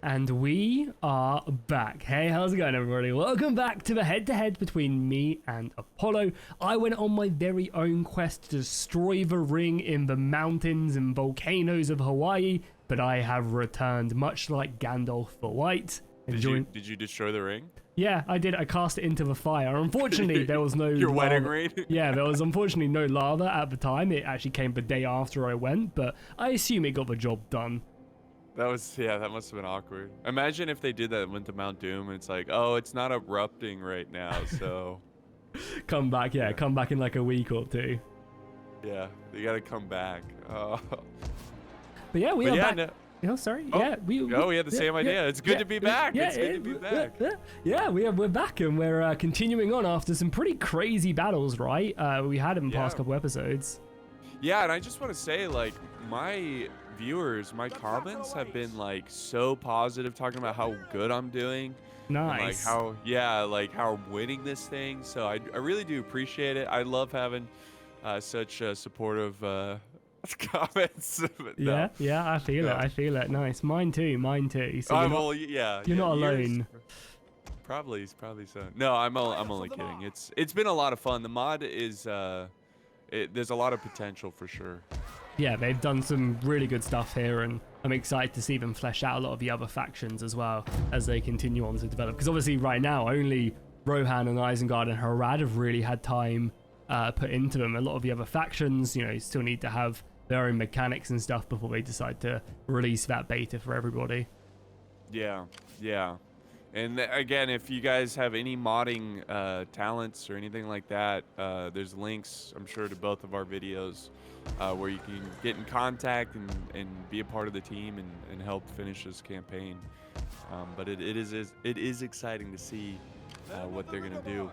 And we are back. Hey, how's it going, everybody? Welcome back to the head-to-head between me and Apollo. I went on my very own quest to destroy the ring in the mountains and volcanoes of Hawaii, but I have returned, much like Gandalf the White. Did you destroy the ring? Yeah, I did. I cast it into the fire. Unfortunately, there was no Your lava. wedding ring? Yeah, there was unfortunately no lava at the time. It actually came the day after I went, but I assume it got the job done. That must have been awkward. Imagine if they did that and went to Mount Doom and it's like, oh, it's not erupting right now, so... Come back, yeah, come back in like a week or two. Yeah, you gotta come back. Oh. But yeah, we are back. No. Oh, sorry. Oh, Yeah, we had the same idea. It's good to be back. It's good to be back. Yeah, we're back and we're continuing on after some pretty crazy battles, right? We had in the past couple episodes. Yeah, and I just want to say, like, my viewers, my comments have been like so positive, talking about how good I'm doing. Nice. And, like how I'm winning this thing. So I really do appreciate it. I love having such supportive comments. No. Yeah, I feel it. Nice. Mine too. So you're not alone. Probably so. No, I'm only kidding. It's been a lot of fun. The mod is there's a lot of potential for sure. Yeah, they've done some really good stuff here, and I'm excited to see them flesh out a lot of the other factions as well as they continue on to develop. Because obviously right now, only Rohan and Isengard and Harad have really had time put into them. A lot of the other factions, still need to have their own mechanics and stuff before they decide to release that beta for everybody. Yeah. And again, if you guys have any modding talents or anything like that, there's links, I'm sure, to both of our videos where you can get in contact and be a part of the team and help finish this campaign. But it is exciting to see what they're gonna do.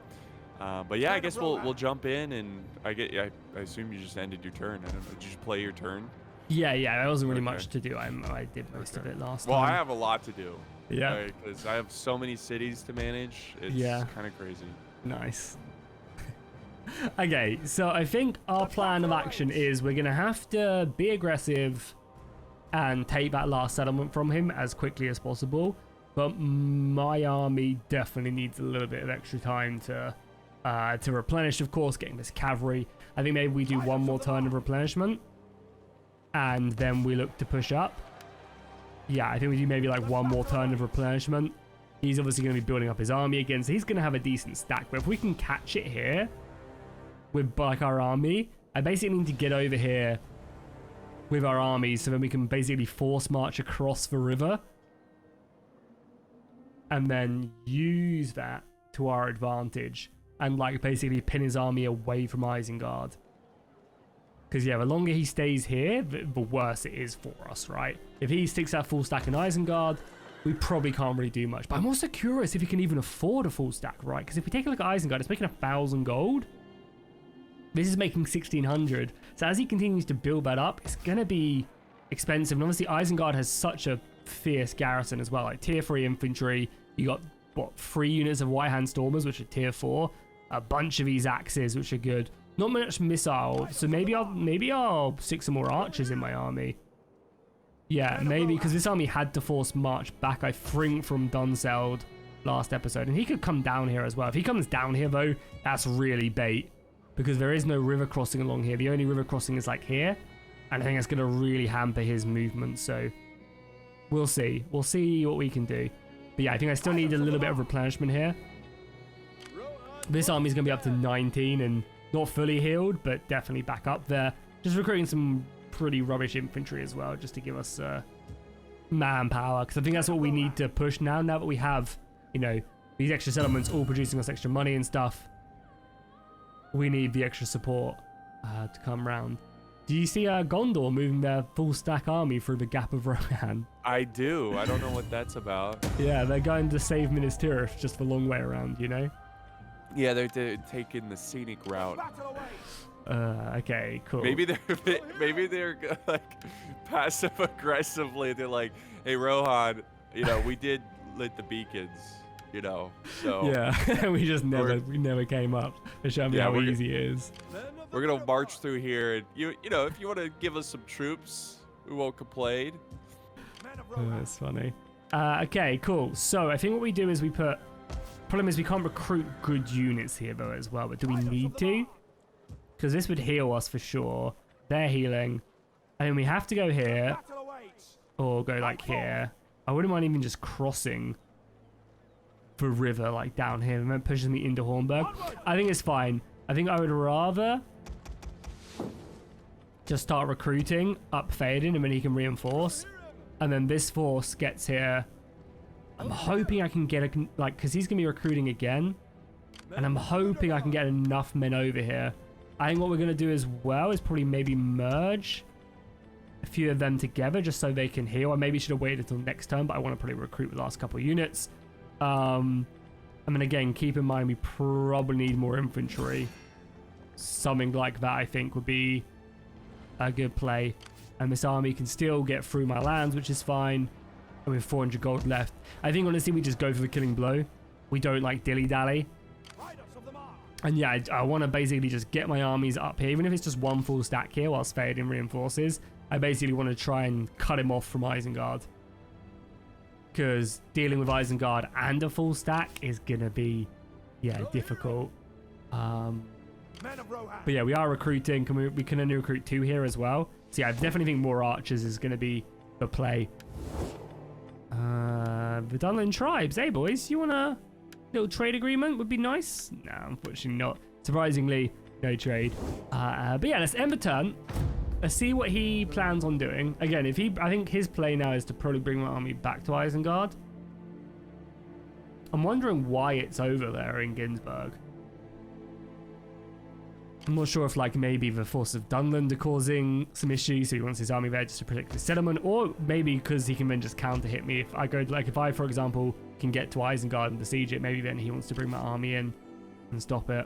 But yeah, I guess we'll jump in, and I assume you just ended your turn. I don't know, did you just play your turn? Yeah, there wasn't really much to do. I did most of it last time. Well, I have a lot to do. Yeah. Because I have so many cities to manage. It's kind of crazy. Nice. Okay, so I think our plan of action is we're going to have to be aggressive and take that last settlement from him as quickly as possible. But my army definitely needs a little bit of extra time to replenish, of course, getting this cavalry. I think maybe we do one more turn of replenishment and then we look to push up. Yeah, I think we do maybe like one more turn of replenishment. He's obviously going to be building up his army again, so he's going to have a decent stack. But if we can catch it here with like our army, I basically need to get over here with our army so then we can basically force march across the river and then use that to our advantage and like basically pin his army away from Isengard. Because yeah, the longer he stays here, the worse it is for us, right? If he sticks that full stack in Isengard, we probably can't really do much. But I'm also curious if he can even afford a full stack, right? Because if we take a look at Isengard, it's making 1,000 gold. This is making 1,600. So as he continues to build that up, it's going to be expensive. And obviously Isengard has such a fierce garrison as well. Like tier 3 infantry. You got, 3 units of White Hand Stormers, which are tier 4. A bunch of these axes, which are good. Not much missile, so maybe I'll stick some more archers in my army. Yeah, maybe, because this army had to force march back, I think, from Dunseld last episode. And he could come down here as well. If he comes down here, though, that's really bait. Because there is no river crossing along here. The only river crossing is like here. And I think that's going to really hamper his movement. So we'll see. We'll see what we can do. But yeah, I think I still need a little bit of replenishment here. This army's going to be up to 19 and not fully healed, but definitely back up there. Just recruiting some pretty rubbish infantry as well, just to give us manpower. Because I think that's what we need to push now that we have, these extra settlements all producing us extra money and stuff. We need the extra support to come round. Do you see Gondor moving their full stack army through the Gap of Rohan? I do. I don't know what that's about. Yeah, they're going to save Minas Tirith just the long way around, Yeah, they're taking the scenic route. Okay, cool. Maybe they're like passive aggressively. They're like, hey Rohan, we did lit the beacons, So yeah, we just never came up. They showed me how easy it is. We're gonna march through here, and if you want to give us some troops, we won't complain. That's funny. Okay, cool. So I think what we do is we put... Problem is we can't recruit good units here though as well, but do we need to? Because this would heal us for sure. They're healing. And then we have to go here. Or go like here. I wouldn't mind even just crossing the river like down here. And then pushes me into Hornburg. I think it's fine. I think I would rather just start recruiting up Theoden and then he can reinforce. And then this force gets here. I'm hoping I can get a, like, because he's going to be recruiting again. And I'm hoping I can get enough men over here. I think what we're going to do as well is probably maybe merge a few of them together just so they can heal. I maybe should have waited until next turn, but I want to probably recruit the last couple of units. I mean, again, keep in mind we probably need more infantry. Something like that, I think, would be a good play. And this army can still get through my lands, which is fine. And with 400 gold left, I think honestly we just go for the killing blow. We don't like dilly-dally. And yeah, I want to basically just get my armies up here, even if it's just one full stack here whilst Theoden reinforces. I basically want to try and cut him off from Isengard. Because dealing with Isengard and a full stack is going to be, yeah, difficult. But yeah, we are recruiting. We can only recruit 2 here as well. So yeah, I definitely think more archers is going to be the play. The Dunlin tribes, hey boys, you want a little trade agreement? Would be nice. No, unfortunately not. Surprisingly, no trade. But yeah, let's end the turn. Let's see what he plans on doing. Again, I think his play now is to probably bring my army back to Isengard. I'm wondering why it's over there in Ginsburg. I'm not sure if like maybe the force of Dunland are causing some issues, so he wants his army there just to protect the settlement, or maybe because he can then just counter hit me if I go, like if I, for example, can get to Isengard and besiege it, maybe then he wants to bring my army in and stop it.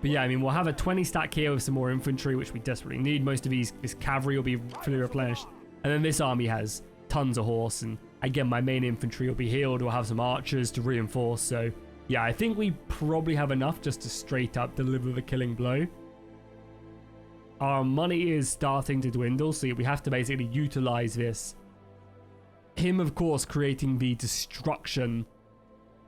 But yeah, I mean, we'll have a 20 stack here with some more infantry, which we desperately need. Most of this cavalry will be fully replenished. And then this army has tons of horse, and again, my main infantry will be healed. We'll have some archers to reinforce, so yeah, I think we probably have enough just to straight up deliver the killing blow. Our money is starting to dwindle, so we have to basically utilize this. Him, of course, creating the destruction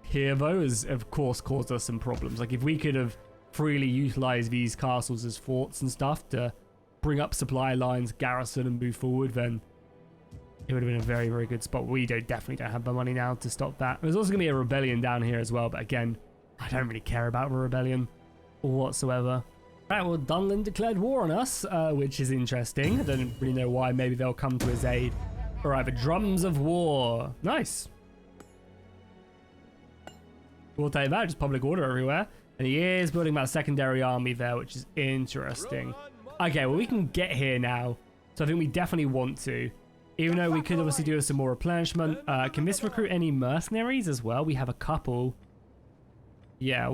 here, though, has, of course, caused us some problems. Like, if we could have freely utilized these castles as forts and stuff to bring up supply lines, garrison, and move forward, then it would have been a very, very good spot. We definitely don't have the money now to stop that. There's also going to be a rebellion down here as well, but again, I don't really care about a rebellion whatsoever. Right, well, Dunland declared war on us, which is interesting. I don't really know why. Maybe they'll come to his aid. All right, the drums of war. Nice. We'll take that. Just public order everywhere. And he is building that secondary army there, which is interesting. Okay, well, we can get here now. So I think we definitely want to. Even though we could obviously do some more replenishment. Can this recruit any mercenaries as well? We have a couple. Yeah,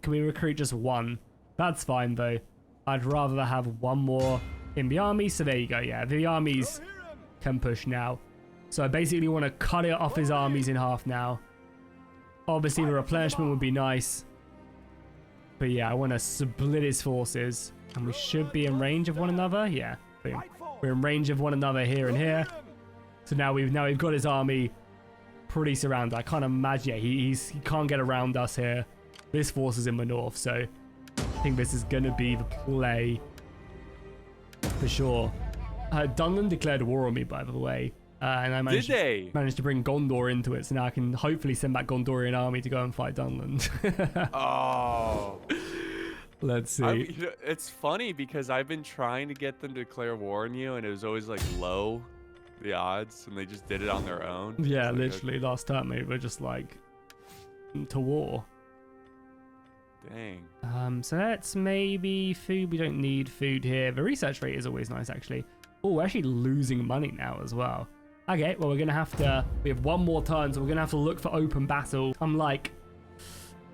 can we recruit just one? That's fine, though. I'd rather have one more in the army. So there you go. Yeah, the armies can push now. So I basically want to cut it off his armies in half now. Obviously, the replenishment would be nice. But yeah, I want to split his forces. And we should be in range of one another. Yeah, boom. We're in range of one another here and here. So now we've got his army pretty surrounded. I can't imagine. Yeah, he can't get around us here. This force is in the north, so I think this is going to be the play for sure. Dunland declared war on me, by the way. And I managed to bring Gondor into it, so now I can hopefully send back Gondorian army to go and fight Dunland. Oh. Let's see. It's funny because I've been trying to get them to declare war on you, and it was always like low, the odds, and they just did it on their own. Yeah, like, literally last time we were just like to war. Dang. So that's maybe food. We don't need food here. The research rate is always nice, actually. Oh, we're actually losing money now as well. Okay, well, we're gonna have to. We have one more turn, so we're gonna have to look for open battle. I'm like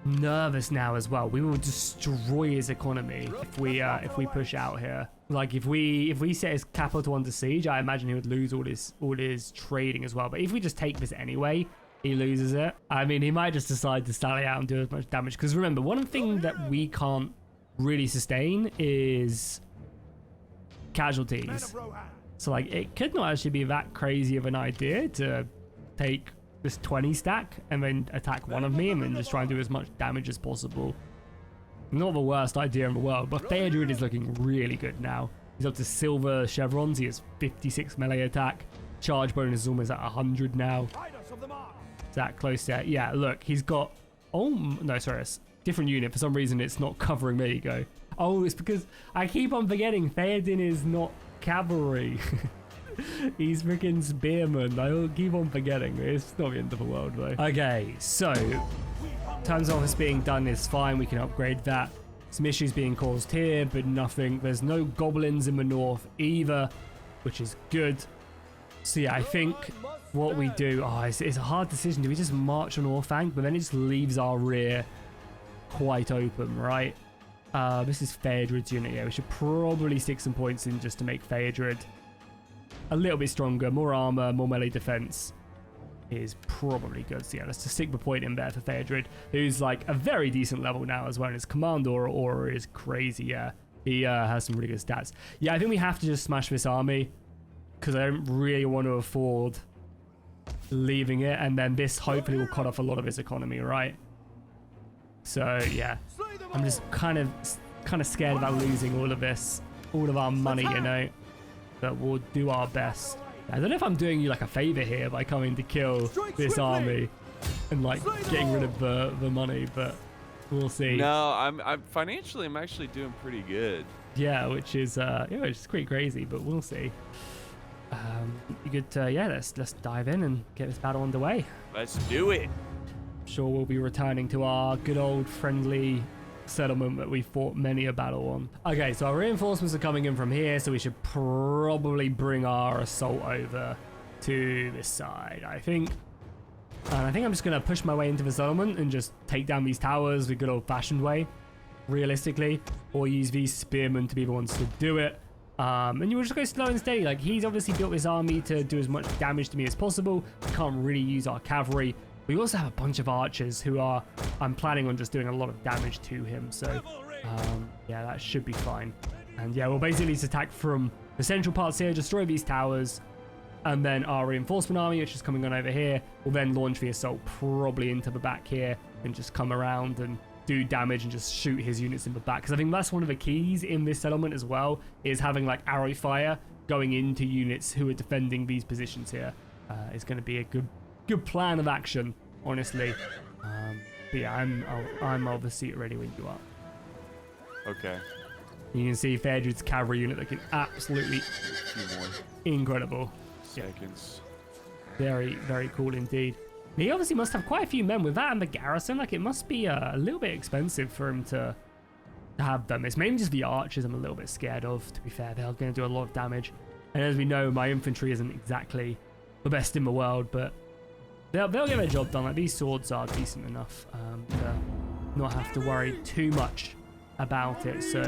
nervous now as well. We will destroy his economy if we push out here. Like if we set his capital under siege, I imagine he would lose all his trading as well. But if we just take this anyway, he loses it. I mean, he might just decide to sally out and do as much damage. Because remember, one thing that we can't really sustain is casualties. So like it could not actually be that crazy of an idea to take this 20 stack and then attack one of me and then just try and do as much damage as possible. Not the worst idea in the world, but Theodred is looking really good now. He's up to silver chevrons. He has 56 melee attack. Charge bonus is almost at 100 now. Is that close to it? Yeah, look, he's got... Oh, no, sorry, it's a different unit. For some reason, it's not covering. There you go. Oh, it's because I keep on forgetting Theoden is not cavalry. He's freaking spearman. I keep on forgetting. It's not the end of the world, though. Okay, so... Terms of office being done is fine. We can upgrade that. Some issues being caused here, but nothing. There's no goblins in the north either, which is good. So yeah, I think what we do... Oh, it's a hard decision. Do we just march on Orthanc? But then it just leaves our rear quite open, right? This is Theodred's unit. Yeah, we should probably stick some points in just to make Theodred a little bit stronger. More armor, more melee defense is probably good. So yeah, let's just stick the point in there for Theodred, who's like a very decent level now as well. And his command aura is crazy. Yeah, he has some really good stats. Yeah, I think we have to just smash this army because I don't really want to afford leaving it, and then this hopefully will cut off a lot of his economy, right? So yeah, I'm just kind of scared about losing all of this, all of our money, you know, but we'll do our best. I don't know if I'm doing you like a favor here by coming to kill this army and like getting rid of the money, but we'll see. No, I'm financially I'm actually doing pretty good. Yeah, which is pretty crazy, but we'll see. You could yeah, let's dive in and get this battle underway. Let's do it. Sure, we'll be returning to our good old friendly settlement that we fought many a battle on. Okay, so our reinforcements are coming in from here, so we should probably bring our assault over to this side, I think. And I think I'm just going to push my way into the settlement and just take down these towers the good old-fashioned way, realistically, or use these spearmen to be the ones to do it. And you will just go slow and steady. Like, he's obviously built this army to do as much damage to me as possible. We can't really use our cavalry. We also have a bunch of archers who are, I'm planning on just doing a lot of damage to him. So, yeah, that should be fine. And yeah, we'll basically just attack from the central parts here, destroy these towers, and then our reinforcement army, which is coming on over here, will then launch the assault probably into the back here and just come around and do damage and just shoot his units in the back. Because I think that's one of the keys in this settlement as well, is having like arrow fire going into units who are defending these positions here. Is going to be a good plan of action, honestly. But yeah, I'm obviously ready when you are. Okay. You can see Theodred's cavalry unit looking absolutely incredible. Seconds. Yeah. Very, very cool indeed. He obviously must have quite a few men with that and the garrison. Like, it must be a little bit expensive for him to have them. It's mainly just the archers I'm a little bit scared of, to be fair. They're going to do a lot of damage. And as we know, my infantry isn't exactly the best in the world, but they'll get their job done. Like, these swords are decent enough to not have to worry too much about it. So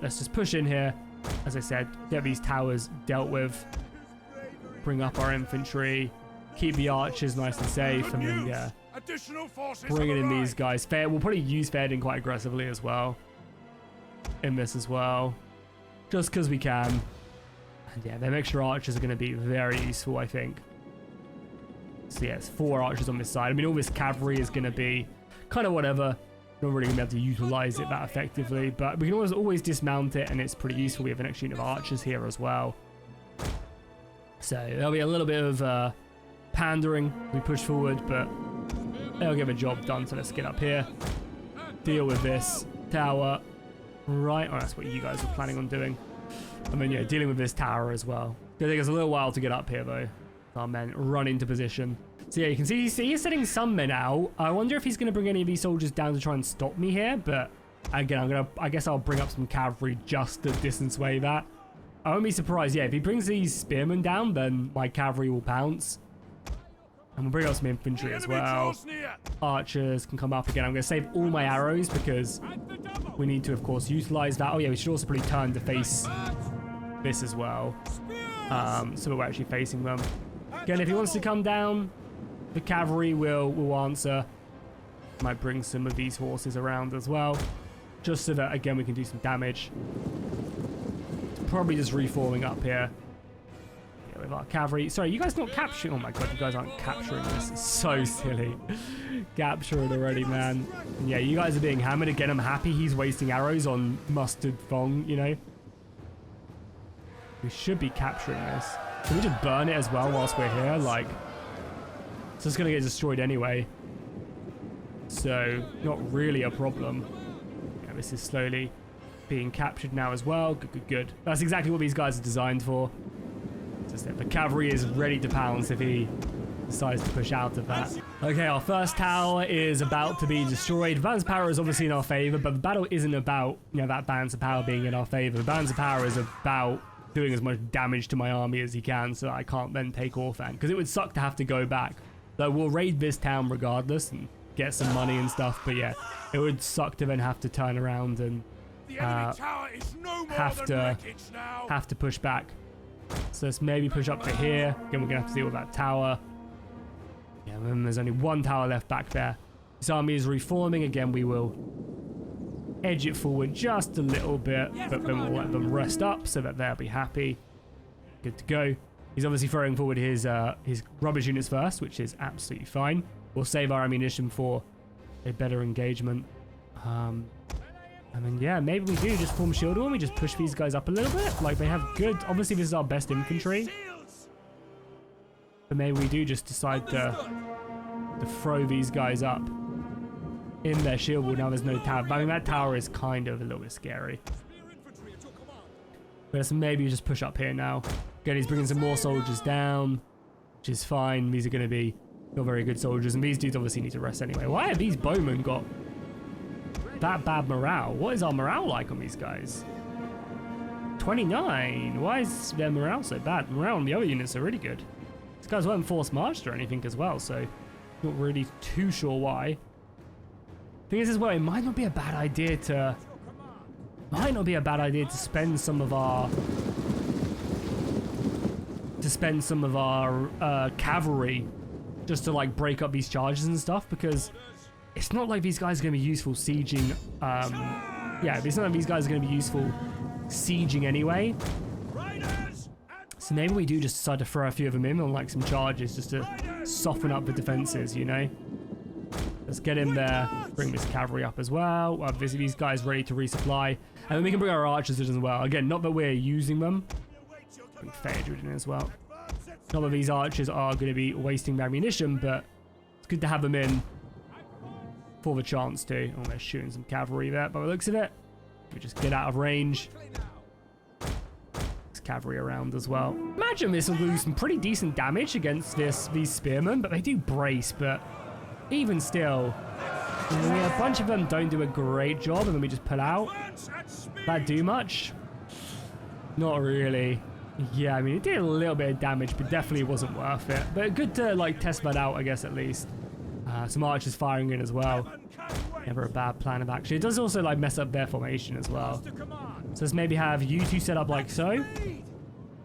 let's just push in here. As I said, get these towers dealt with. Bring up our infantry. Keep the archers nice and safe, and then yeah, bringing in these guys. We'll probably use Theoden quite aggressively as well in this as well, just because we can. And yeah, their extra archers are going to be very useful, I think. So yeah, it's 4 archers on this side. I mean, all this cavalry is going to be kind of whatever. Not really going to be able to utilize it that effectively, but we can always dismount it, and it's pretty useful. We have an extra unit of archers here as well. So there'll be a little bit of pandering we push forward, but they'll get the job done. So let's get up here, deal with this tower, right? Oh, that's what you guys were planning on doing. I mean, yeah, dealing with this tower as well. It's gonna take us a little while to get up here, though. Our men run into position. So yeah, you can see he's setting some men out. I wonder if he's gonna bring any of these soldiers down to try and stop me here. But again, I guess I'll bring up some cavalry just to distance away that. I won't be surprised. Yeah, if he brings these spearmen down, then my cavalry will pounce. And we'll bring up some infantry as well. Archers can come up again. I'm going to save all my arrows because we need to, of course, utilize that. Oh, yeah, we should also probably turn to face this as well. So we're actually facing them. Again, if he wants to come down, the cavalry will answer. Might bring some of these horses around as well, just so that, again, we can do some damage. Probably just reforming up here. Yeah, with our cavalry. Sorry, you guys not capturing? Oh my god, you guys aren't capturing this. It's so silly. Capture it already, man. And yeah, you guys are being hammered. Again, I'm happy he's wasting arrows on Mustard Fong, you know. We should be capturing this. Can we just burn it as well whilst we're here? Like, it's just going to get destroyed anyway. So, not really a problem. Yeah, this is slowly being captured now as well. Good, good, good. That's exactly what these guys are designed for. Just the cavalry is ready to pounce if he decides to push out of that. Okay, our first tower is about to be destroyed. Balance of power is obviously in our favor, but the battle isn't about, you know, that balance of power being in our favor. The balance of power is about doing as much damage to my army as he can so that I can't then take Orphan, because it would suck to have to go back. So we'll raid this town regardless and get some money and stuff, but yeah, it would suck to then have to turn around and have to push back. So let's maybe push up to here. Again, we're gonna have to deal with that tower. Yeah, and then there's only one tower left back there. This army is reforming. Again, we will edge it forward just a little bit, but then we'll let them rest up so that they'll be happy. Good to go. He's obviously throwing forward his rubbish units first, which is absolutely fine. We'll save our ammunition for a better engagement. I mean, yeah, maybe we do just form shield wall. We just push these guys up a little bit. Like, they have good... Obviously, this is our best infantry. But maybe we do just decide to throw these guys up in their shield wall. Now there's no tower. But I mean, that tower is kind of a little bit scary. But let's maybe just push up here now. Again, he's bringing some more soldiers down, which is fine. These are going to be not very good soldiers. And these dudes obviously need to rest anyway. Why have these bowmen got that bad morale? What is our morale like on these guys? 29. Why is their morale so bad? Morale on the other units are really good. These guys weren't forced marched or anything as well, so not really too sure why. Thing is as well, it might not be a bad idea to spend some of our cavalry just to like break up these charges and stuff, because it's not like these guys are going to be useful sieging. Yeah, it's not like these guys are going to be useful sieging anyway. So maybe we do just decide to throw a few of them in on like some charges just to soften up the defenses, you know? Let's get in there, bring this cavalry up as well. We'll have these guys ready to resupply. And then we can bring our archers in as well. Again, not that we're using them. Bring Phaedra in as well. Not that these archers are going to be wasting their ammunition, but it's good to have them in for the chance to. Oh, they're shooting some cavalry there by the looks of it. We just get out of range. There's cavalry around as well. Imagine this will do some pretty decent damage against these spearmen, but they do brace, but even still, a bunch of them don't do a great job, and then we just pull out. That do much? Not really. Yeah, I mean, it did a little bit of damage, but definitely wasn't worth it. But good to, like, test that out, I guess, at least. Some archers firing in as well. Never a bad plan of action. It does also, like, mess up their formation as well. So let's maybe have you two set up like so.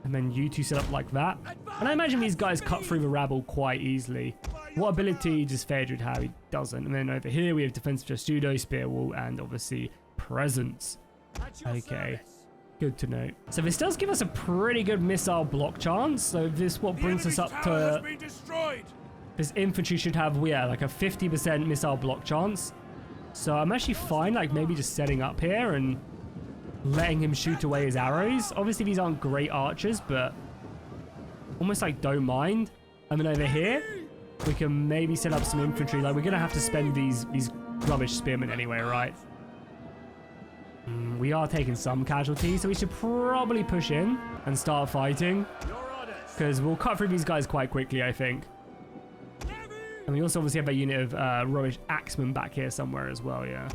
And then you two set up like that. And I imagine these guys cut through the rabble quite easily. What ability does Phaedra have? He doesn't. And then over here we have defensive Testudo, spear wall, and obviously presence. Okay. Good to know. So this does give us a pretty good missile block chance. So this what brings us up to... This infantry should have, yeah, like a 50% missile block chance. So I'm actually fine, like maybe just setting up here and letting him shoot away his arrows. Obviously these aren't great archers, but almost like don't mind. And then over here, we can maybe set up some infantry. Like we're going to have to spend these rubbish spearmen anyway, right? We are taking some casualties, so we should probably push in and start fighting. Because we'll cut through these guys quite quickly, I think. And we also obviously have a unit of rubbish axemen back here somewhere as well, yeah.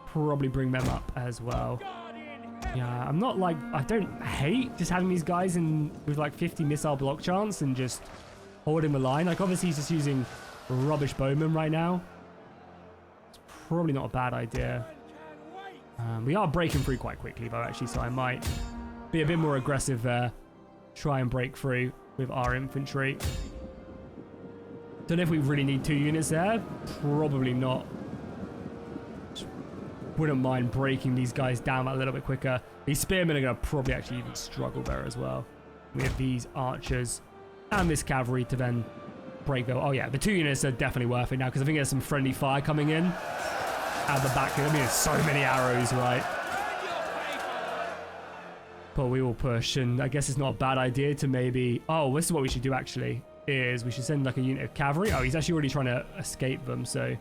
Probably bring them up as well. Yeah, I'm not like... I don't hate just having these guys in with like 50 missile block chance and just holding the line. Like obviously he's just using rubbish bowmen right now. It's probably not a bad idea. We are breaking through quite quickly though actually, so I might be a bit more aggressive there. Try and break through with our infantry. Don't know if we really need 2 units there. Probably not. Wouldn't mind breaking these guys down a little bit quicker. These spearmen are going to probably actually even struggle there as well. We have these archers and this cavalry to then break them. Oh yeah, the 2 units are definitely worth it now because I think there's some friendly fire coming in at the back. I mean, there's so many arrows, right? But we will push, and I guess it's not a bad idea to maybe... Oh, this is what we should do, actually, is we should send, like, a unit of cavalry. Oh, he's actually already trying to escape them, so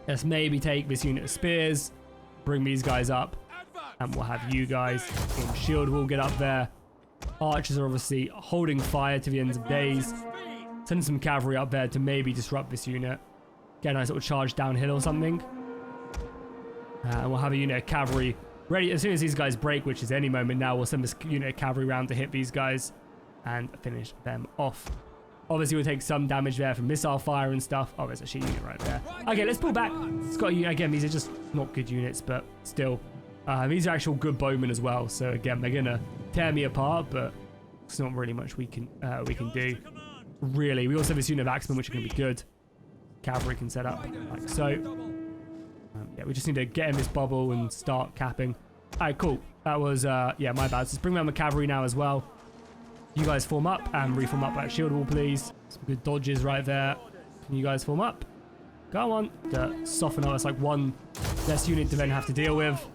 let's maybe take this unit of spears, bring these guys up, and we'll have you guys in shield wall get up there. Archers are obviously holding fire to the ends of days. Send some cavalry up there to maybe disrupt this unit. Get a nice little charge downhill or something. And we'll have a unit of cavalry ready as soon as these guys break, which is any moment now. We'll send this unit of cavalry round to hit these guys and finish them off. Obviously, we'll take some damage there from missile fire and stuff. Oh, there's actually a unit right there. Okay, let's pull back. It's got a unit. Again, these are just not good units, but still. These are actual good bowmen as well. So again, they're gonna tear me apart, but it's not really much we can do. Really, we also have this unit of axemen, which are gonna be good. Cavalry can set up like so. Yeah, we just need to get in this bubble and start capping. All right, cool. That was, yeah, my bad. So let's bring around the cavalry now as well. You guys form up and reform up that shield wall, please. Some good dodges right there. Can you guys form up? Go on. To soften up. That's like one less unit to then have to deal with.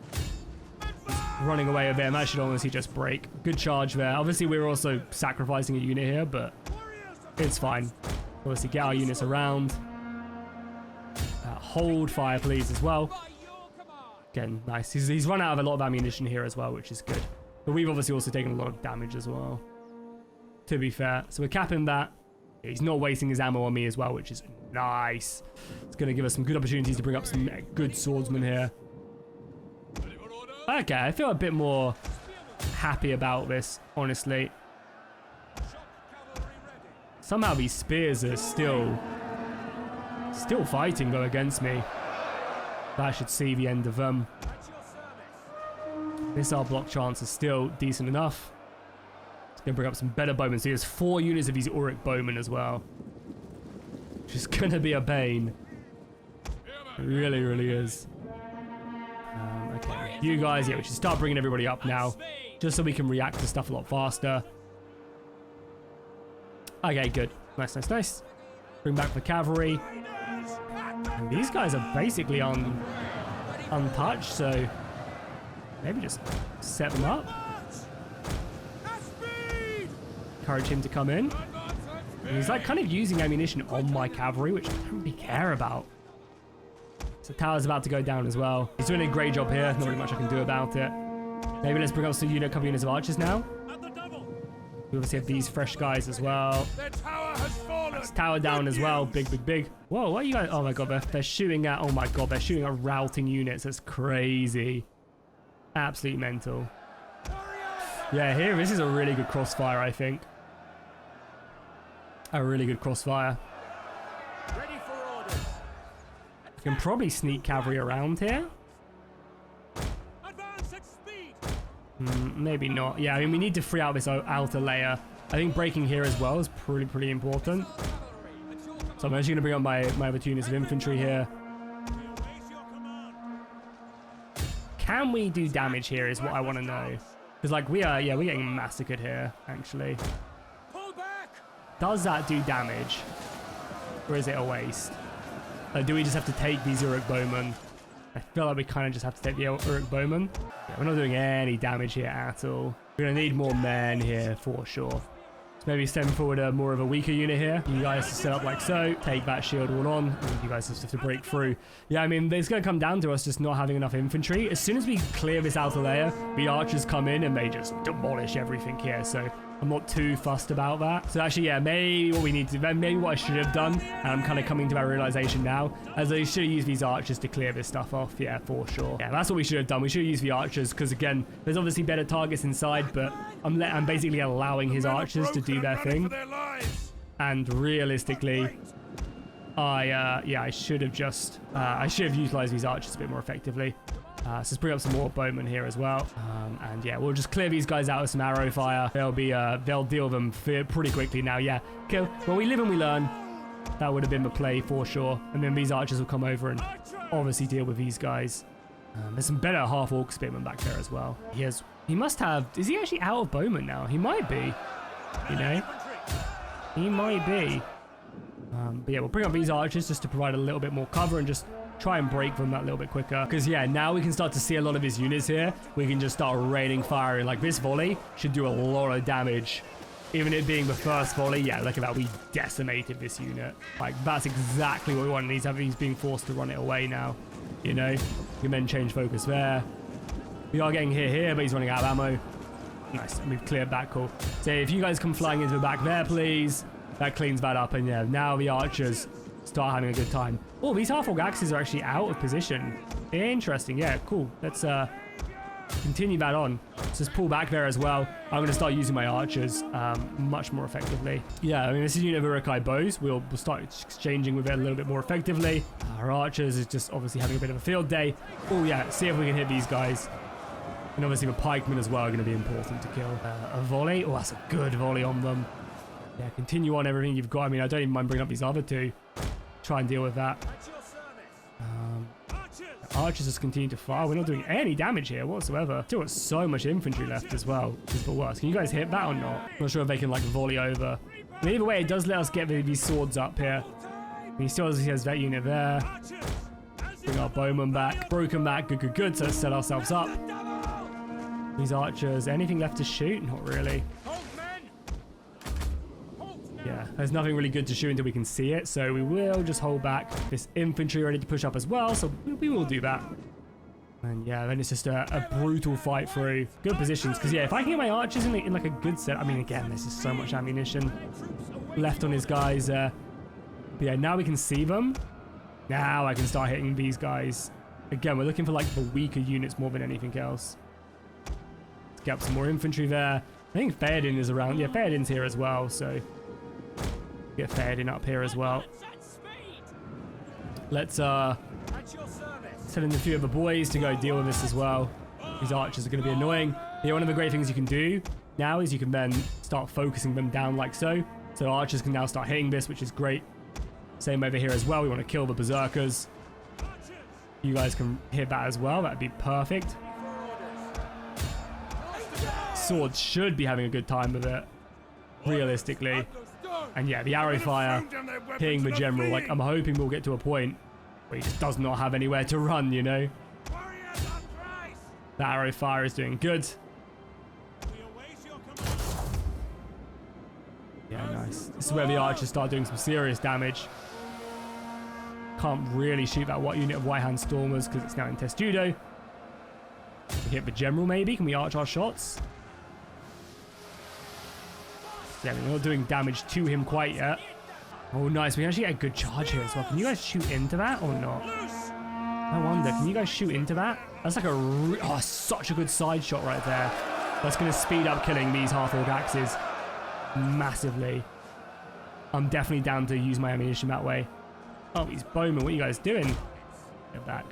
Running away with them. That should honestly just break. Good charge there. Obviously, we're also sacrificing a unit here, but it's fine. Obviously, get our units around. Hold fire, please, as well. Again, nice. He's run out of a lot of ammunition here as well, which is good. But we've obviously also taken a lot of damage as well, to be fair. So we're capping that. He's not wasting his ammo on me as well, which is nice. It's going to give us some good opportunities to bring up some good swordsmen here. Okay, I feel a bit more happy about this, honestly. Somehow these spears are still fighting though against me. That should see the end of them. Missile block chance is still decent enough. It's going to bring up some better bowmen. So he has 4 units of these Auric bowmen as well, which is going to be a bane. It really, really is. Okay, you guys, yeah, we should start bringing everybody up now, just so we can react to stuff a lot faster. Okay, good. Nice, nice, nice. Bring back the cavalry. And these guys are basically untouched, so maybe just set them up. Encourage him to come in. And he's like kind of using ammunition on my cavalry, which I don't really care about. So tower's about to go down as well. He's doing a great job here. Not really much I can do about it. Maybe let's bring up some couple units of archers now. We obviously have these fresh guys as well. That's tower down as well. Big, big, big. Whoa, what are you guys? Oh my god, they're shooting at... Oh my god, they're shooting at routing units. That's crazy. Absolute mental. Yeah, here, this is a really good crossfire, I think. A really good crossfire. Ready for orders. You can probably sneak cavalry around here. Advance at speed. Maybe not. Yeah, I mean, we need to free out this outer layer. I think breaking here as well is pretty important. So I'm actually going to bring up my other 2 units of infantry here. Can we do damage here is what I want to know. Because, like, we're getting massacred here, actually. Pull back. Does that do damage? Or is it a waste? Do we just have to take these Uruk bowmen? I feel like we kind of just have to take the Uruk bowmen. Yeah, we're not doing any damage here at all. We're going to need more men here for sure. So maybe send forward more of a weaker unit here. You guys to set up like so. Take that shield wall on. And you guys just have to break through. Yeah, I mean, it's going to come down to us just not having enough infantry. As soon as we clear this outer layer, the archers come in and they just demolish everything here. So I'm not too fussed about that. So actually, yeah, maybe what we need to do, maybe what I should have done, and I'm kind of coming to that realization now, as I should have used these archers to clear this stuff off. Yeah, for sure. Yeah, that's what we should have done. We should have used the archers because, again, there's obviously better targets inside, but I'm basically allowing his archers to do their thing. And realistically, I should have just utilized these archers a bit more effectively. So let's bring up some more bowmen here as well. And yeah, we'll just clear these guys out with some arrow fire. They'll deal with them pretty quickly now. Yeah, okay. Well, we live and we learn. That would have been the play for sure. And then these archers will come over and obviously deal with these guys. There's some better half-orc spearmen back there as well. He must have... Is he actually out of bowmen now? He might be. You know? He might be. But yeah, we'll bring up these archers just to provide a little bit more cover and just try and break them that little bit quicker. Because yeah, now we can start to see a lot of his units here. We can just start raining fire. And like this volley should do a lot of damage. Even it being the first volley, yeah, look at that. We decimated this unit. Like, that's exactly what we want. He's being forced to run it away now. You know? You can then change focus there. We are getting hit here, but he's running out of ammo. Nice. And we've cleared that, cool. So if you guys come flying into the back there, please. That cleans that up. And yeah, now the archers start having a good time. Oh, these half-orc axes are actually out of position. Interesting. Yeah, cool. Let's continue that on. Let's just pull back there as well. I'm going to start using my archers much more effectively. Yeah, I mean, this is unit of Urukai bows. We'll start exchanging with it a little bit more effectively. Our archers is just obviously having a bit of a field day. Oh, yeah, see if we can hit these guys. And obviously the pikemen as well are going to be important to kill. A volley. Oh, that's a good volley on them. Yeah, continue on everything you've got. I mean, I don't even mind bringing up these other two. Try and deal with that. Archers just continue to fire. We're not doing any damage here whatsoever. Still got so much infantry left as well, which is the worst. Can you guys hit that or not? I'm not sure if they can like volley over. But either way, it does let us get these swords up here. And he still has that unit there. Bring our bowman back. Broken back. Good, good, good. So let's set ourselves up. These archers. Anything left to shoot? Not really. Yeah, there's nothing really good to shoot until we can see it, so we will just hold back. This infantry ready to push up as well, so we will do that. And yeah, then it's just a brutal fight through. Good positions, because yeah, if I can get my archers in like a good set, I mean, again, there's just so much ammunition left on his guys. But yeah, now we can see them. Now I can start hitting these guys. Again, we're looking for like the weaker units more than anything else. Let's get up some more infantry there. I think Theoden is around. Yeah, Theoden's here as well, so get Theoden up here as well. Let's send in a few of the boys to go deal with this as well. These archers are going to be annoying. Yeah, one of the great things you can do now is you can then start focusing them down like so. So archers can now start hitting this, which is great. Same over here as well. We want to kill the berserkers. You guys can hit that as well. That'd be perfect. Swords should be having a good time with it, realistically. And yeah, the arrow fire hitting the general. Like, I'm hoping we'll get to a point where he just does not have anywhere to run, you know? The arrow fire is doing good. Yeah, nice. This is where the archers start doing some serious damage. Can't really shoot that unit of White Hand Stormers because it's now in Testudo. We hit the general maybe. Can we arch our shots? Yeah, we're not doing damage to him quite yet. Oh, nice. We can actually get a good charge here as well. Can you guys shoot into that or not? I wonder. Can you guys shoot into that? That's like such a good side shot right there. That's going to speed up killing these half-orc axes massively. I'm definitely down to use my ammunition that way. Oh, these bowmen. What are you guys doing? Get back.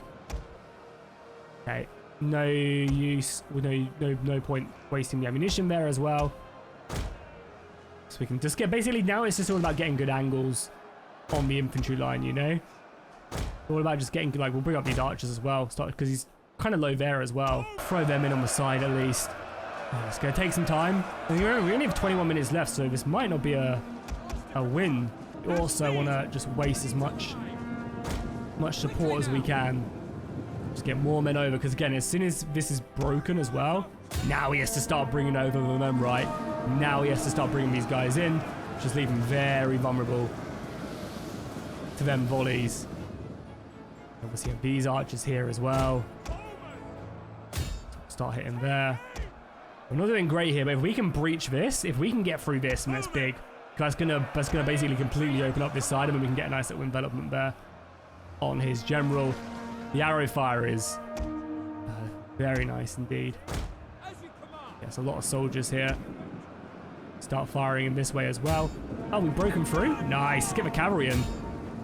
Okay. No use. No point wasting the ammunition there as well. So we can just get, basically now it's just all about getting good angles on the infantry line, you know? All about just getting, like, we'll bring up these archers as well, because he's kind of low there as well. Throw them in on the side at least. Yeah, it's going to take some time. And we only have 21 minutes left, so this might not be a win. We also want to just waste as much support as we can. Just get more men over, because again, as soon as this is broken as well, now he has to start bringing over the men, right? Now he has to start bringing these guys in, just leave them very vulnerable to them volleys. Obviously have these archers here as well. Start hitting there. We're not doing great here, but if we can breach this, if we can get through this, and that's big, that's gonna basically completely open up this side, and then we can get a nice little envelopment there on his general. The arrow fire is very nice indeed. Yes, a lot of soldiers here. Start firing in this way as well. Oh, we've broken through. Nice. Let's get the cavalry in.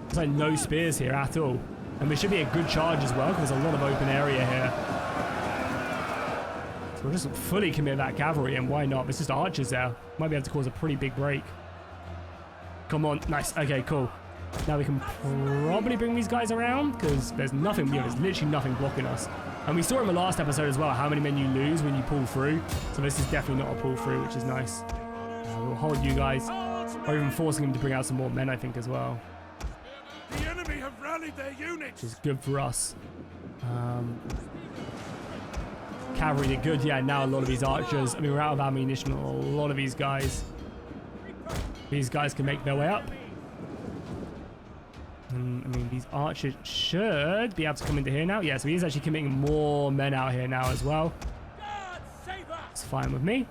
There's like no spears here at all. And there should be a good charge as well, because there's a lot of open area here. So we'll just fully commit that cavalry, and why not? There's just archers there. Might be able to cause a pretty big break. Come on. Nice. Okay, cool. Now we can probably bring these guys around, because there's nothing, there's literally nothing blocking us. And we saw in the last episode as well how many men you lose when you pull through. So this is definitely not a pull through, which is nice. we'll hold you guys. Or even forcing him to bring out some more men, I think, as well. The enemy have rallied their units. Which is good for us. Cavalry did good. Yeah, now a lot of these archers. I mean, we're out of ammunition on a lot of these guys. These guys can make their way up. And, I mean, these archers should be able to come into here now. Yeah, so he's actually committing more men out here now as well. It's fine with me.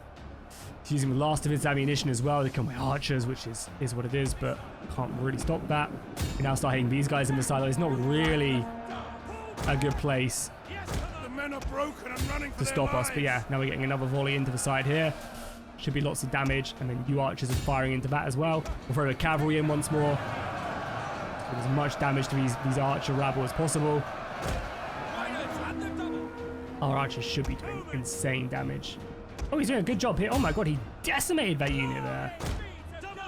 He's using the last of his ammunition as well to come with archers, which is what it is, but can't really stop that. We now start hitting these guys in the silo. It's not really a good place The men are broken and running for to their stop us, but lives. yeah, now we're getting another volley into the side here. Should be lots of damage, and then you archers are firing into that as well. We'll throw the cavalry in once more. Do as much damage to these archer rabble as possible. Our archers should be doing insane damage. Oh, he's doing a good job here. Oh my god, he decimated that unit there.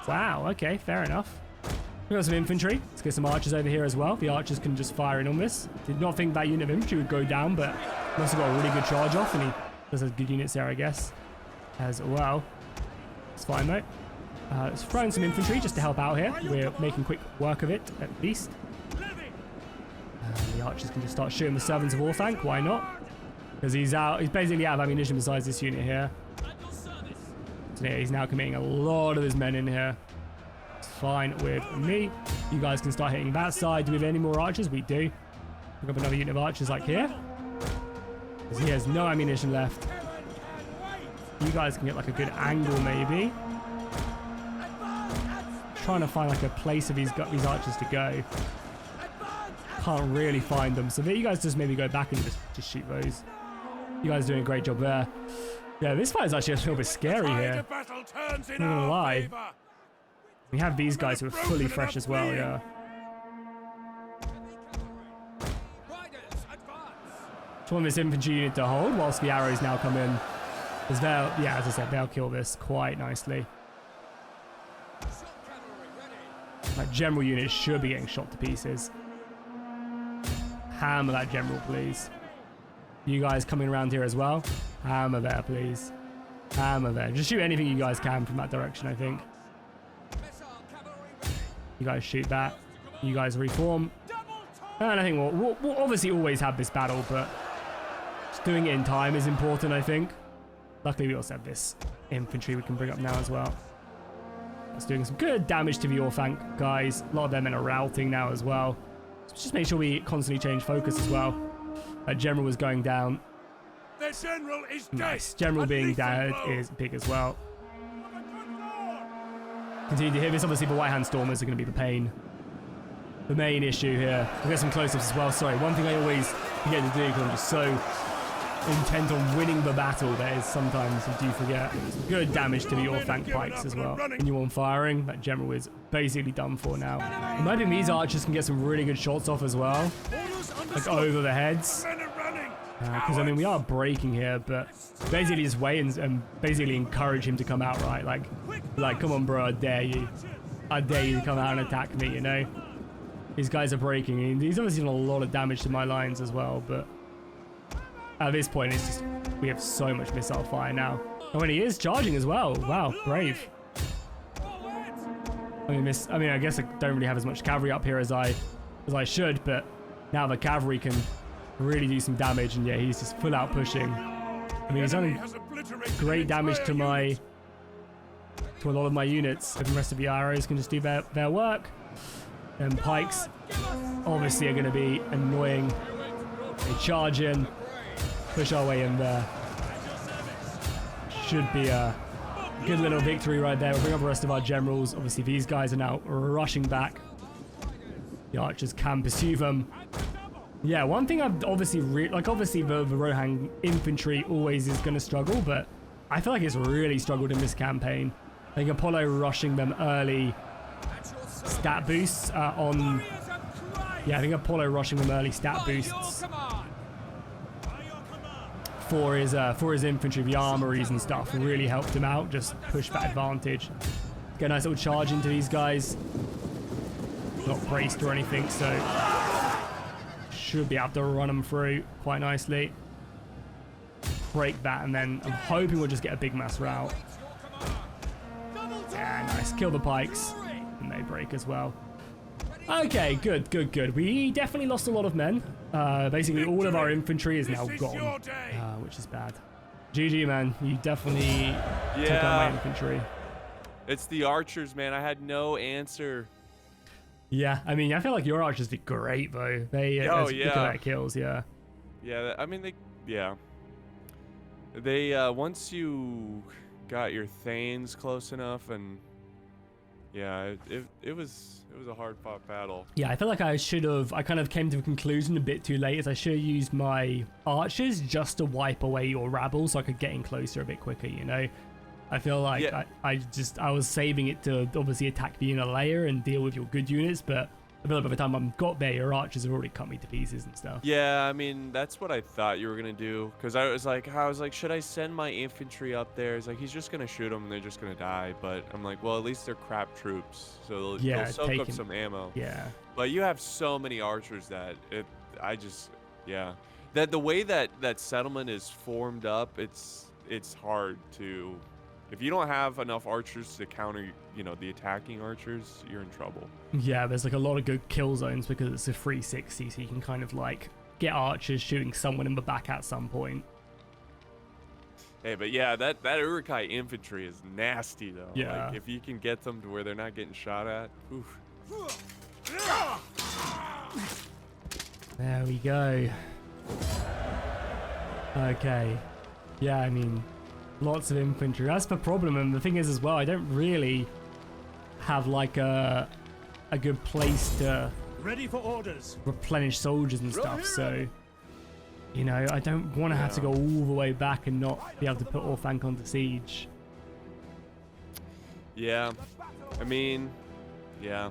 Wow, okay, fair enough. We've got some infantry. Let's get some archers over here as well. The archers can just fire in on this. Did not think that unit of infantry would go down, but must have got a really good charge off, and he does have good units there, I guess, as well. It's fine, though. Let's throw in some infantry just to help out here. We're making quick work of it, at least. The archers can just start shooting the servants of Orthanc. Why not? Because he's basically out of ammunition besides this unit here. So yeah, he's now committing a lot of his men in here. It's fine with me. You guys can start hitting that side. Do we have any more archers? We do. Pick up another unit of archers like here. Because he has no ammunition left. You guys can get like a good angle maybe. Trying to find like a place for these archers to go. Can't really find them. So you guys just maybe go back and just shoot those. You guys are doing a great job there. Yeah, this fight is actually a little bit scary here. Not gonna lie. We have these guys who are fully fresh as well, yeah. Just want this infantry unit to hold whilst the arrows now come in. Because yeah, as I said, they'll kill this quite nicely. That general unit should be getting shot to pieces. Hammer that general, please. You guys coming around here as well. Hammer there, please. Hammer there. Just shoot anything you guys can from that direction, I think. You guys shoot that. You guys reform. And I think we'll obviously always have this battle, but just doing it in time is important, I think. Luckily, we also have this infantry we can bring up now as well. It's doing some good damage to the Orthanc guys. A lot of their men are routing now as well. So just make sure we constantly change focus as well. That general was going down. Their general is Nice. dead. General being Unleash dead the is big as well. blow. Continue to hit this. Obviously, the right-hand stormers are going to be the pain. The main issue here. We'll get some close-ups as well. Sorry, one thing I always forget to do because I'm just so intent on winning the battle that is sometimes you do forget. Some good damage to the Orthanc pikes as well. Continue on firing. That general is basically done for now. I'm hoping these archers can get some really good shots off as well. Like over the heads. Men are running. Because, I mean, we are breaking here, but basically just wait and basically encourage him to come out, right? Like, come on, bro, I dare you. I dare you to come out and attack me, you know? These guys are breaking. And he's obviously done a lot of damage to my lines as well, but at this point, it's just, we have so much missile fire now. Oh, and he is charging as well. Wow, brave. I mean, I guess I don't really have as much cavalry up here as I should, but now the cavalry can really do some damage, and yeah, he's just full out pushing. I mean, he's done great damage to a lot of my units. The rest of the arrows can just do their work. And pikes obviously are going to be annoying. They charge in, push our way in there. Should be a good little victory right there. We'll bring up the rest of our generals. Obviously, these guys are now rushing back. The archers can pursue them. Yeah, one thing I've obviously obviously the Rohan infantry always is going to struggle, but I feel like it's really struggled in this campaign. I think Apollo rushing them early stat boosts on... Yeah, I think Apollo rushing them early stat boosts for his infantry, the armories and stuff, really helped him out, just push that advantage. Get a nice little charge into these guys. Not braced or anything, so should be able to run them through quite nicely. Break that, and then I'm hoping we'll just get a big mass rout. just kill the pikes. And they break as well. Okay, good, good, good. We definitely lost a lot of men. Basically, all of our infantry is now gone, which is bad. GG, man. You definitely took out my infantry. It's the archers, man. I had no answer. Yeah, I mean, I feel like your archers did great, though. They look at that kills, yeah. Yeah, I mean, they once you got your Thanes close enough, and yeah, it was a hard fought battle. Yeah, I feel like I kind of came to a conclusion a bit too late, as I should have used my archers just to wipe away your rabble so I could get in closer a bit quicker, you know? I feel like I was saving it to obviously attack the inner layer and deal with your good units, but I feel like by the time I got there, your archers have already cut me to pieces and stuff. Yeah, I mean, that's what I thought you were going to do, because I was like, should I send my infantry up there? It's like, he's just going to shoot them and they're just going to die, but I'm like, well, at least they're crap troops, so they'll soak up some ammo. Yeah. But you have so many archers that that the way that settlement is formed up, it's hard to, if you don't have enough archers to counter, the attacking archers, you're in trouble. Yeah, there's like a lot of good kill zones because it's a 360, so you can kind of like get archers shooting someone in the back at some point. Hey, but yeah, that Urukai infantry is nasty though. Yeah. Like, if you can get them to where they're not getting shot at, oof. There we go. Okay. Yeah, I mean, lots of infantry. That's the problem, and the thing is as well, I don't really have like a good place to Ready for orders. replenish soldiers and stuff, so I don't want to have to go all the way back and not be able to put Orthanc onto siege. Yeah, I mean, yeah.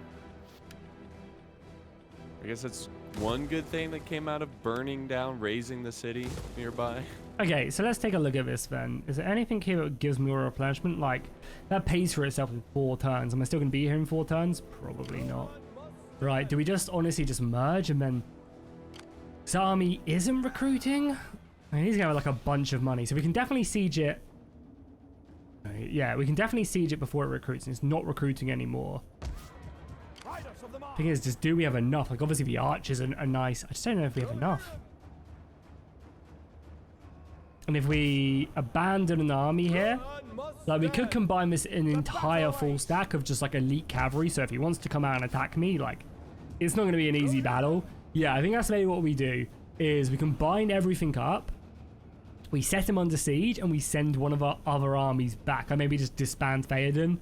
I guess that's one good thing that came out of burning down, razing the city nearby. Okay, so let's take a look at this then. Is there anything here that gives me more replenishment? Like, that pays for itself in 4 turns. Am I still going to be here in 4 turns? Probably not. Right, do we just honestly just merge and then... This army isn't recruiting? I mean, he's going to have like a bunch of money, so we can definitely siege it. Yeah, we can definitely siege it before it recruits, and it's not recruiting anymore. Thing is, just do we have enough? Like, obviously the archers are nice. I just don't know if we have enough. And if we abandon an army here, like we could combine this in an entire full stack of just like elite cavalry. So if he wants to come out and attack me, like, it's not going to be an easy battle. Yeah, I think that's maybe what we do, is we combine everything up, we set him under siege, and we send one of our other armies back. I maybe just disband Theoden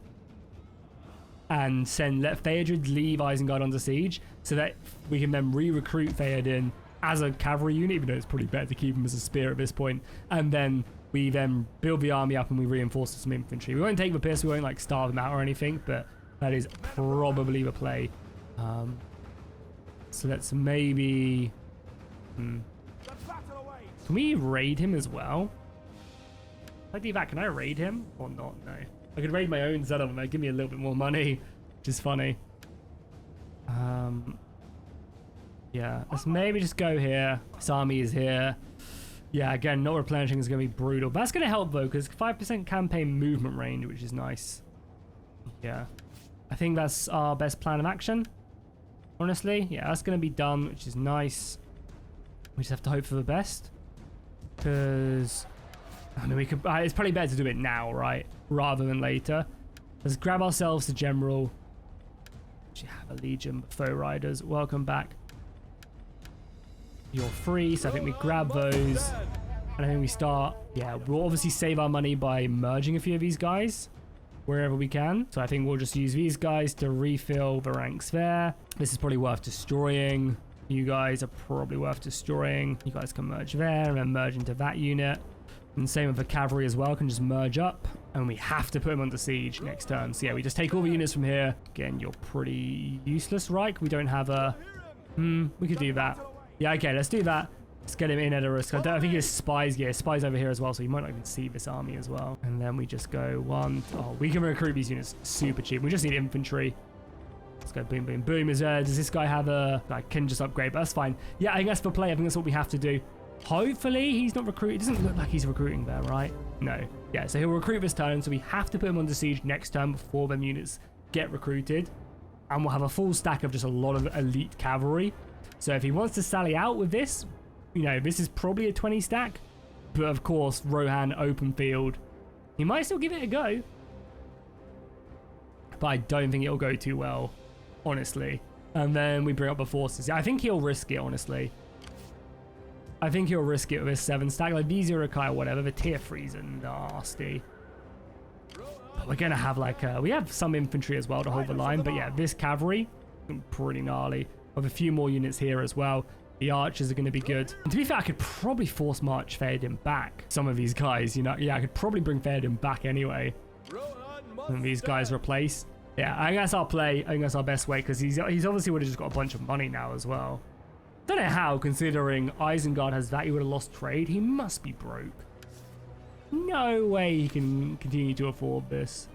and let Theodred leave Isengard under siege, so that we can then re-recruit Theoden as a cavalry unit, even though it's probably better to keep him as a spear at this point. And then we build the army up and we reinforce some infantry. We won't take the piss, we won't like starve them out or anything, but that is probably the play. So let's maybe... Can we raid him as well? If I do that, can I raid him or not? No. I could raid my own settlement, that'd give me a little bit more money, which is funny. Yeah, let's maybe just go here. This army is here. Yeah, again, not replenishing is going to be brutal. But that's going to help, though, because 5% campaign movement range, which is nice. Yeah. I think that's our best plan of action. Honestly, yeah, that's going to be done, which is nice. We just have to hope for the best. Because, I mean, we could... it's probably better to do it now, right? Rather than later. Let's grab ourselves a general. Actually have a legion, foe riders. Welcome back. You're free, so I think we grab those. And I think we start... Yeah, we'll obviously save our money by merging a few of these guys wherever we can. So I think we'll just use these guys to refill the ranks there. This is probably worth destroying. You guys are probably worth destroying. You guys can merge there and then merge into that unit. And same with the cavalry as well, can just merge up. And we have to put them under siege next turn. So yeah, we just take all the units from here. Again, you're pretty useless, right? We don't have a... we could do that. Yeah, okay, let's do that. Let's get him in at a risk. I think he has spies. Yeah, spies over here as well, so you might not even see this army as well. And then we just go we can recruit these units super cheap. We just need infantry. Let's go boom, boom, boom. Does this guy have a... I can just upgrade, but that's fine. Yeah, I think that's for play. I think that's what we have to do. Hopefully he's not recruiting. It doesn't look like he's recruiting there, right? No. Yeah, so he'll recruit this turn, so we have to put him under siege next turn before them units get recruited, and we'll have a full stack of just a lot of elite cavalry. So if he wants to sally out with this, you know, this is probably a 20 stack. But of course, Rohan, open field, he might still give it a go. But I don't think it'll go too well, honestly. And then we bring up the forces. I think he'll risk it, honestly. I think he'll risk it with his 7 stack. Like, these Urukai or whatever, the tier 3s are nasty. But we're going to have, like, we have some infantry as well to hold the line. But yeah, this cavalry, pretty gnarly. With a few more units here as well. The archers are going to be good. And to be fair, I could probably force march Theoden back. Some of these guys, you know, yeah, I could probably bring Theoden back anyway. And these guys replace. Yeah, I guess I'll play. I think that's our best way because he's obviously would have just got a bunch of money now as well. Don't know how, considering Isengard has that. He would have lost trade. He must be broke. No way he can continue to afford this.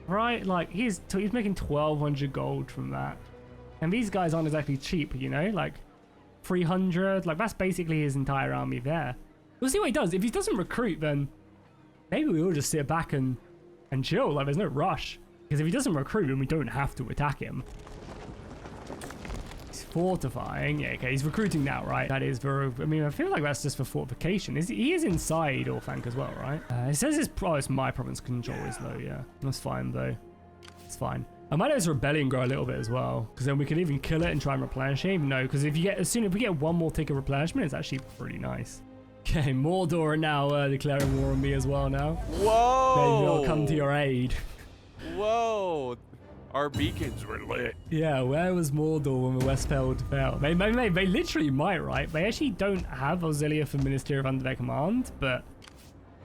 Right? Like, he's making 1,200 gold from that. And these guys aren't exactly cheap, you know? Like, 300. Like, that's basically his entire army there. We'll see what he does. If he doesn't recruit, then maybe we'll just sit back and chill. Like, there's no rush. Because if he doesn't recruit, then we don't have to attack him. He's fortifying. Yeah, okay, he's recruiting now, right? That is for... I mean, I feel like that's just for fortification. He is inside Orthanc as well, right? It says it's my province control is low, yeah. That's fine, though. It's fine. I might let his rebellion grow a little bit as well, because then we can even kill it and try and replenish it. No, because if we get one more tick of replenishment, it's actually pretty nice. Okay, Mordor are now declaring war on me as well now. Whoa! Maybe I'll come to your aid. Whoa! Our beacons were lit. Yeah, where was Mordor when the Westfeld fell? They literally might, right? They actually don't have Auxilia for Ministerial under their command, but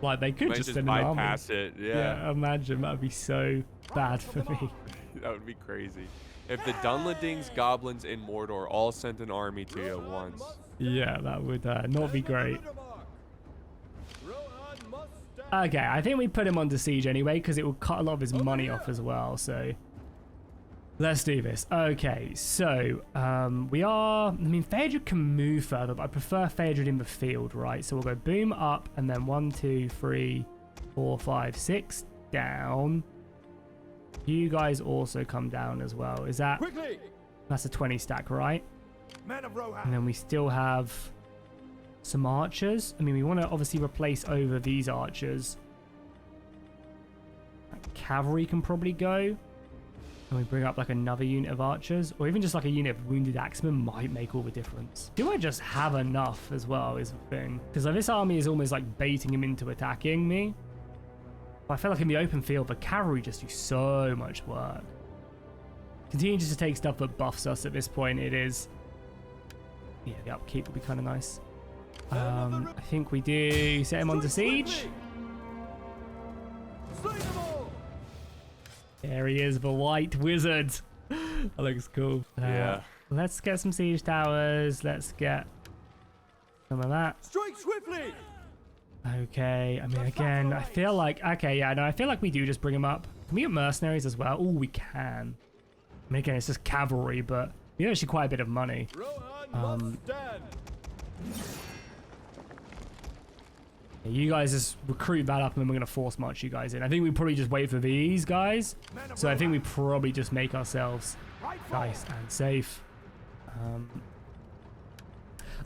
like they could just send an army. Bypass it, yeah. Imagine, that would be so bad for me. That would be crazy. If the Dunlendings, Goblins, and Mordor all sent an army to you at once. Yeah, that would not be great. Okay, I think we put him under siege anyway, because it will cut a lot of his money off as well, so... Let's do this. Okay, so, we are... I mean, Phaedra can move further, but I prefer Phaedra in the field, right? So we'll go boom up, and then 1, 2, 3, 4, 5, 6, down. You guys also come down as well. Is that... Quickly! That's a 20 stack, right? Men of Rohan. And then we still have some archers. I mean, we want to obviously replace over these archers. Cavalry can probably go. And we bring up like another unit of archers. Or even just like a unit of wounded axemen might make all the difference. Do I just have enough as well is the thing. Because like, this army is almost like baiting him into attacking me. I feel like in the open field, the cavalry just do so much work. Continue just to take stuff that buffs us at this point. It is... Yeah, the upkeep will be kind of nice. I think we do set him under siege. There he is, the white wizard. That looks cool. Yeah. Let's get some siege towers. Let's get some of that. Strike swiftly! Okay, I mean, again, I feel like... Okay, yeah, no, I feel like we do just bring him up. Can we get mercenaries as well? Oh, we can. I mean, again, it's just cavalry, but we have actually quite a bit of money. You guys just recruit that up and then we're going to force march you guys in. I think we probably just wait for these guys. So I think we probably just make ourselves nice and safe.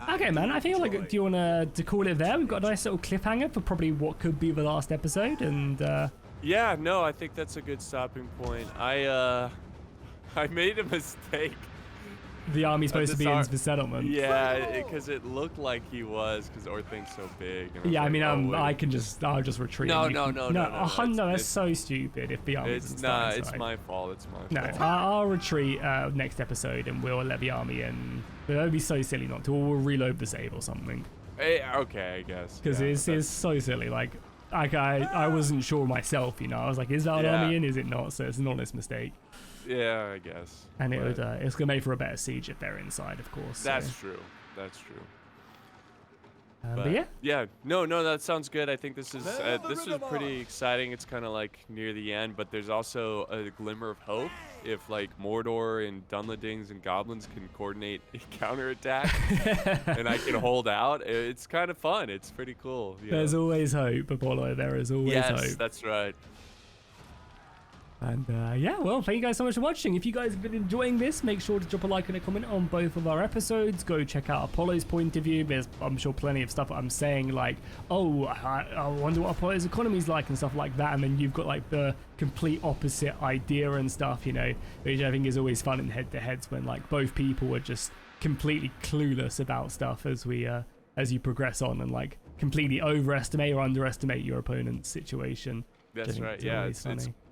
Okay, man, I feel like, do you want to call it there? We've got a nice little cliffhanger for probably what could be the last episode, and... Yeah, no, I think that's a good stopping point. I made a mistake. The army's supposed to be in the settlement. Yeah, because it looked like he was, because Orthanc's so big. Yeah, I mean, I'll just retreat. No, that's so stupid if the army's It's not, it's my fault, it's my fault. No, I'll retreat next episode, and we'll let the army in. But that would be so silly not to, or we'll reload the save or something. Hey, okay, I guess. Because it's so silly, like I wasn't sure myself, you know. I was like, is that army in? Is it not? So it's an honest mistake. Yeah, I guess. And it's gonna make for a better siege if they're inside, of course. That's true. That's true. But yeah. Yeah. No, that sounds good. I think this is pretty exciting. It's kind of like near the end, but there's also a glimmer of hope if like Mordor and Dunlendings and goblins can coordinate a counterattack and I can hold out. It's kind of fun. It's pretty cool. There's always hope, Apollo. There is always hope. Yes, that's right. And yeah, well, thank you guys so much for watching. If you guys have been enjoying this, make sure to drop a like and a comment on both of our episodes. Go check out Apollo's point of view. There's, I'm sure, plenty of stuff I'm saying like, oh, I wonder what Apollo's economy's like and stuff like that. And then you've got like the complete opposite idea and stuff, you know, which I think is always fun in head-to-heads when like both people are just completely clueless about stuff as we as you progress on and like completely overestimate or underestimate your opponent's situation. That's right. Yeah,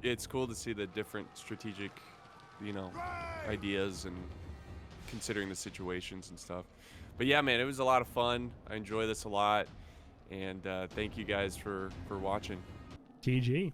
it's cool to see the different strategic, you know, ideas and considering the situations and stuff. But yeah, man, it was a lot of fun. I enjoy this a lot, and thank you guys for watching. GG.